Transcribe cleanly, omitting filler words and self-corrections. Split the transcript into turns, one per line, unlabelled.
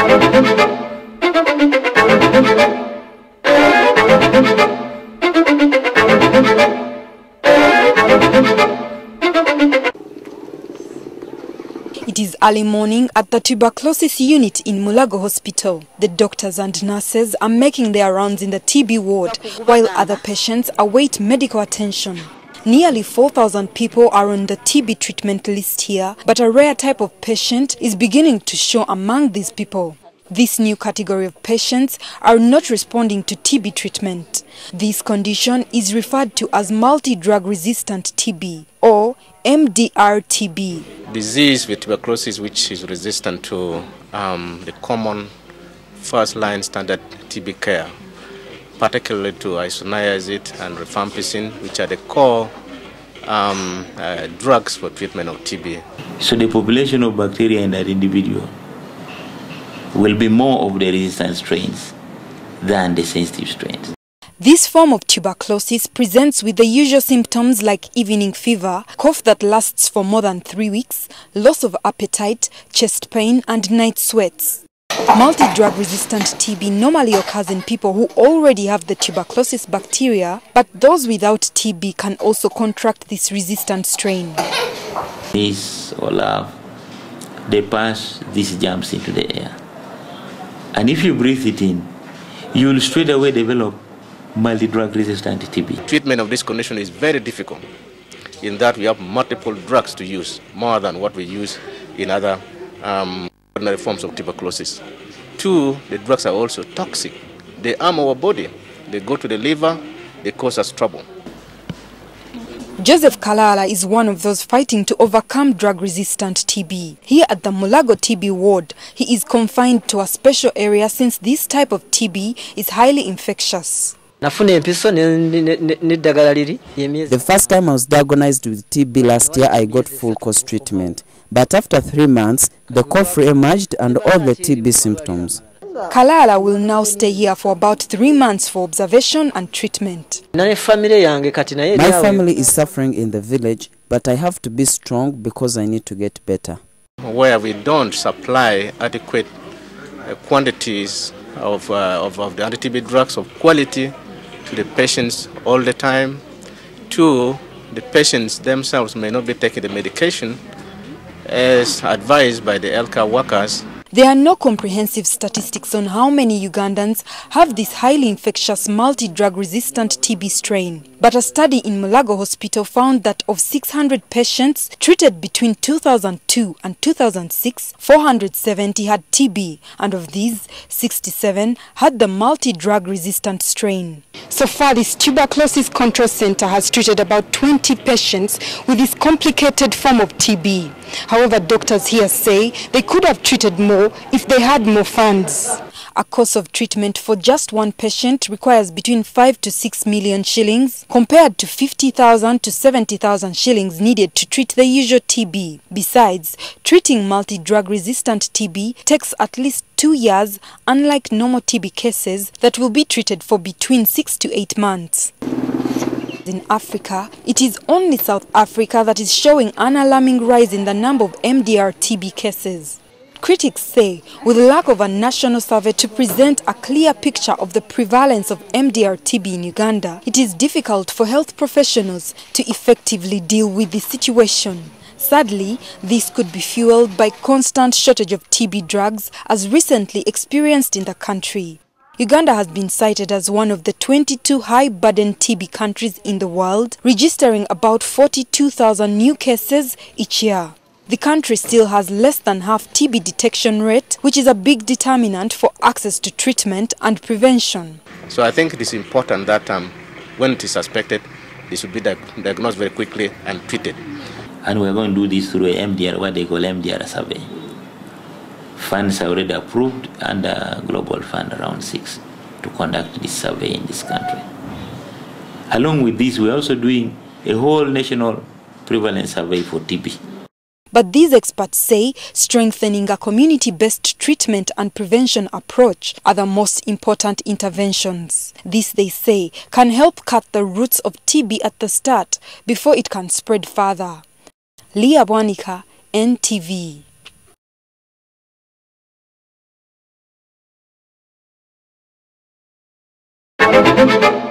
It is early morning at the tuberculosis unit in Mulago Hospital. The doctors and nurses are making their rounds in the TB ward, while other patients await medical attention. Nearly 4,000 people are on the TB treatment list here, but a rare type of patient is beginning to show among these people. This new category of patients are not responding to TB treatment. This condition is referred to as multi-drug resistant TB or MDR-TB.
Disease with tuberculosis which is resistant to the common first-line standard TB care, particularly to isoniazid and rifampicin, which are the core drugs for treatment of TB.
So the population of bacteria in that individual will be more of the resistant strains than the sensitive strains.
This form of tuberculosis presents with the usual symptoms like evening fever, cough that lasts for more than 3 weeks, loss of appetite, chest pain and night sweats. Multi-drug resistant TB normally occurs in people who already have the tuberculosis bacteria, but those without TB can also contract this resistant strain.
These or laugh, they pass these germs into the air. And if you breathe it in, you will straight away develop multi-drug resistant TB.
Treatment of this condition is very difficult in that we have multiple drugs to use, more than what we use in other ordinary forms of tuberculosis. 2, the drugs are also toxic. They harm our body. They go to the liver, they cause us trouble.
Joseph Kalala is one of those fighting to overcome drug-resistant TB. Here at the Mulago TB ward, he is confined to a special area since this type of TB is highly infectious.
The
first time I was diagnosed with TB last year, I got full course treatment. But after 3 months, the cough re-emerged and all the TB symptoms.
Kalala will now stay here for about 3 months for observation and treatment.
My family is suffering in the village, but I have to be strong because I need to get better.
Where we don't supply adequate quantities of the anti-TB drugs of quality to the patients all the time. 2, the patients themselves may not be taking the medication as advised by the healthcare workers.
There are no comprehensive statistics on how many Ugandans have this highly infectious multi-drug resistant TB strain. But a study in Mulago Hospital found that of 600 patients treated between 2002 and 2006, 470 had TB, and of these, 67 had the multi-drug resistant strain. So far, this Tuberculosis Control Center has treated about 20 patients with this complicated form of TB. However, doctors here say they could have treated more if they had more funds. A course of treatment for just one patient requires between 5 to 6 million shillings, compared to 50,000 to 70,000 shillings needed to treat the usual TB. Besides, treating multi-drug resistant TB takes at least 2 years, unlike normal TB cases that will be treated for between 6 to 8 months. In Africa, it is only South Africa that is showing an alarming rise in the number of MDR-TB cases. Critics say, with lack of a national survey to present a clear picture of the prevalence of MDR-TB in Uganda, it is difficult for health professionals to effectively deal with the situation. Sadly, this could be fueled by constant shortage of TB drugs, as recently experienced in the country. Uganda has been cited as one of the 22 high-burden TB countries in the world, registering about 42,000 new cases each year. The country still has less than half TB detection rate, which is a big determinant for access to treatment and prevention.
So I think it is important that when it is suspected, it should be diagnosed very quickly and treated.
And we're going to do this through a MDR, what they call MDR survey. Funds are already approved under Global Fund around 6 to conduct this survey in this country. Along with this, we're also doing a whole national prevalence survey for TB.
But these experts say strengthening a community-based treatment and prevention approach are the most important interventions. This, they say, can help cut the roots of TB at the start before it can spread further. Leah Bwanika, NTV.
Thank you.